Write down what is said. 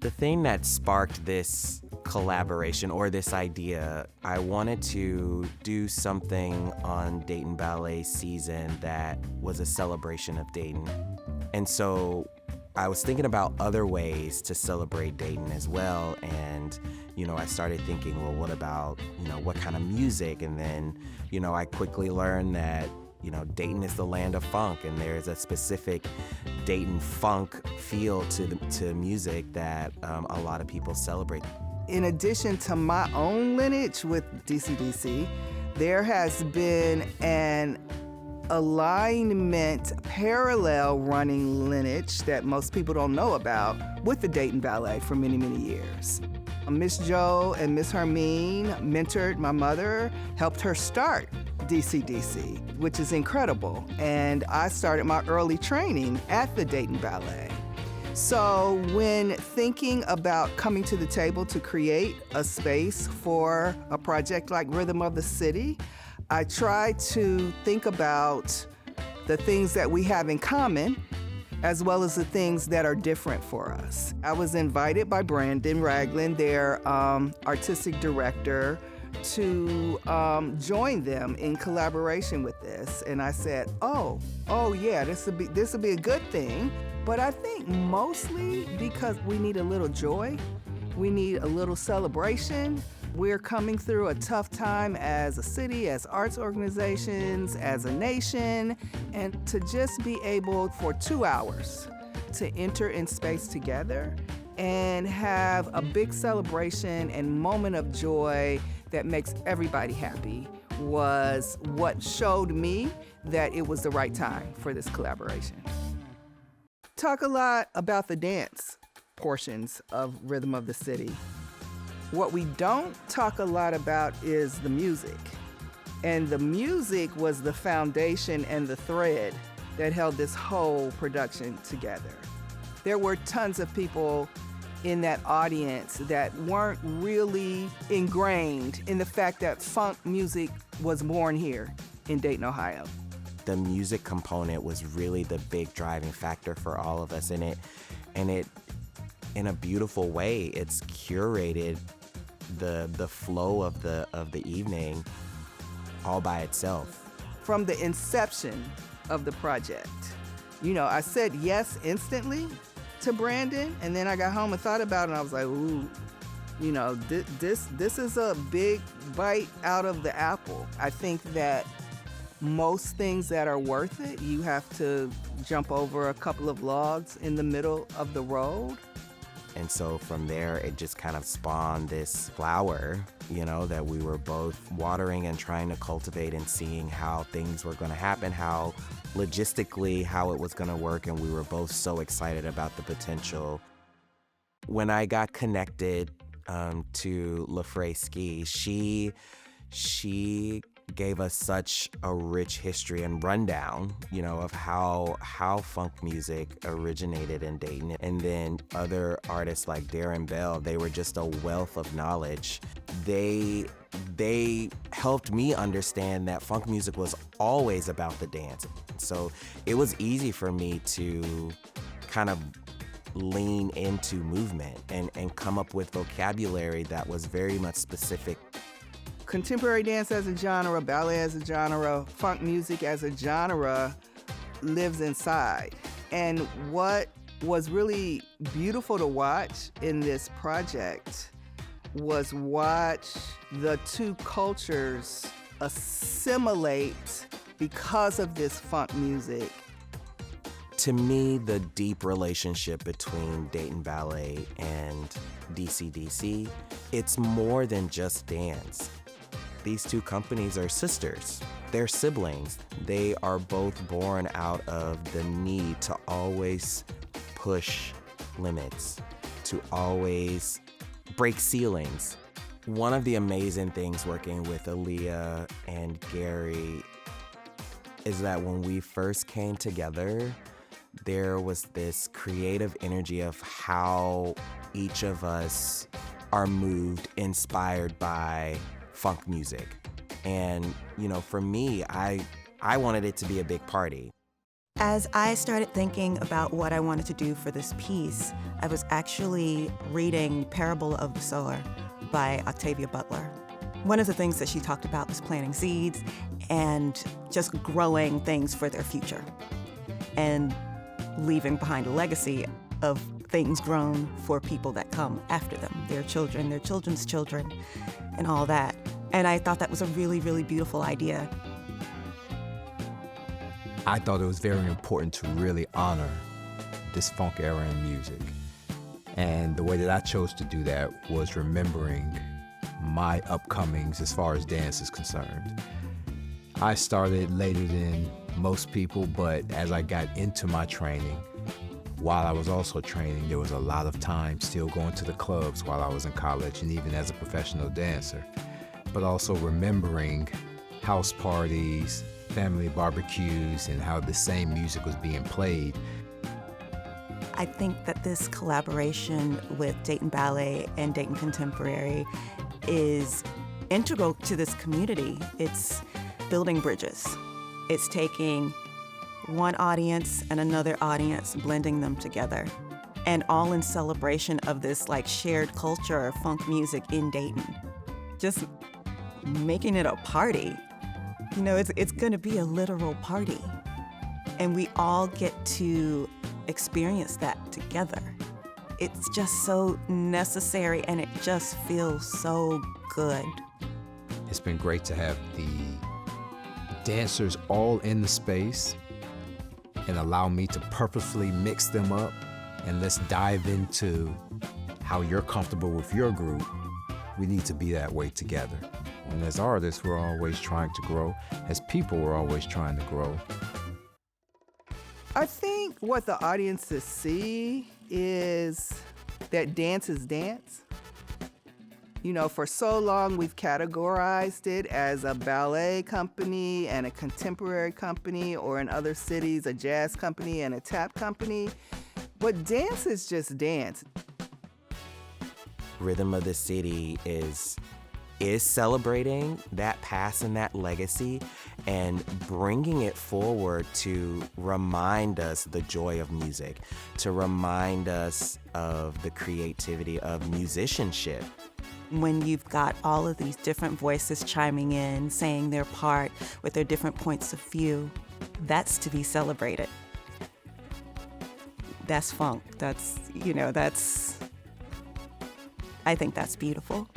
The thing that sparked this collaboration or this idea, I wanted to do something on Dayton Ballet season that was a celebration of Dayton. And so I was thinking about other ways to celebrate Dayton as well. And, I started thinking, well, what about, what kind of music? And then, I quickly learned that, Dayton is the land of funk, and there's a specific Dayton funk feel to music that a lot of people celebrate. In addition to my own lineage with DCDC, there has been an alignment, parallel running lineage that most people don't know about with the Dayton Ballet for many, many years. Miss Jo and Miss Hermine mentored my mother, helped her start DCDC, which is incredible. And I started my early training at the Dayton Ballet. So when thinking about coming to the table to create a space for a project like Rhythm of the City, I try to think about the things that we have in common as well as the things that are different for us. I was invited by Brandon Ragland, their artistic director, to join them in collaboration with this. And I said, oh yeah, this will be a good thing. But I think mostly because we need a little joy, we need a little celebration. We're coming through a tough time as a city, as arts organizations, as a nation, and to just be able for 2 hours to enter in space together and have a big celebration and moment of joy that makes everybody happy was what showed me that it was the right time for this collaboration. Talk a lot about the dance portions of Rhythm of the City. What we don't talk a lot about is the music. And the music was the foundation and the thread that held this whole production together. There were tons of people in that audience that weren't really ingrained in the fact that funk music was born here in Dayton, Ohio. The music component was really the big driving factor for all of us, and it in a beautiful way, it's curated the flow of the evening all by itself. From the inception of the project, I said yes instantly to Brandon, and then I got home and thought about it, and I was like, ooh, this is a big bite out of the apple. I think that most things that are worth it, you have to jump over a couple of logs in the middle of the road. And so from there, it just kind of spawned this flower, that we were both watering and trying to cultivate and seeing how things were going to happen, how logistically, how it was going to work. And we were both so excited about the potential. When I got connected to LaFrey Ski, she gave us such a rich history and rundown, of how funk music originated in Dayton. And then other artists like Darren Bell, they were just a wealth of knowledge. They helped me understand that funk music was always about the dance. So it was easy for me to kind of lean into movement and come up with vocabulary that was very much specific. Contemporary dance as a genre, ballet as a genre, funk music as a genre lives inside. And what was really beautiful to watch in this project was watch the two cultures assimilate because of this funk music. To me, the deep relationship between Dayton Ballet and DCDC, it's more than just dance. These two companies are sisters. They're siblings. They are both born out of the need to always push limits, to always break ceilings. One of the amazing things working with Aaliyah and Gary is that when we first came together, there was this creative energy of how each of us are moved, inspired by funk music. And, for me, I wanted it to be a big party. As I started thinking about what I wanted to do for this piece, I was actually reading Parable of the Sower by Octavia Butler. One of the things that she talked about was planting seeds and just growing things for their future and leaving behind a legacy of things grown for people that come after them, their children, their children's children, and all that. And I thought that was a really, really beautiful idea. I thought it was very important to really honor this funk era in music. And the way that I chose to do that was remembering my upcomings as far as dance is concerned. I started later than most people, but as I got into my training, while I was also training, there was a lot of time still going to the clubs while I was in college and even as a professional dancer, but also remembering house parties, family barbecues, and how the same music was being played. I think that this collaboration with Dayton Ballet and Dayton Contemporary is integral to this community. It's building bridges. It's taking one audience and another audience, blending them together, and all in celebration of this like shared culture of funk music in Dayton. Just making it a party. You know, it's gonna be a literal party. And we all get to experience that together. It's just so necessary and it just feels so good. It's been great to have the dancers all in the space and allow me to purposefully mix them up, and let's dive into how you're comfortable with your group. We need to be that way together. And as artists, we're always trying to grow. As people, we're always trying to grow. I think what the audiences see is that dance is dance. You know, for so long we've categorized it as a ballet company and a contemporary company, or in other cities, a jazz company and a tap company. But dance is just dance. Rhythm of the City is celebrating that past and that legacy and bringing it forward to remind us the joy of music, to remind us of the creativity of musicianship. When you've got all of these different voices chiming in, saying their part with their different points of view, that's to be celebrated. That's funk. I think that's beautiful.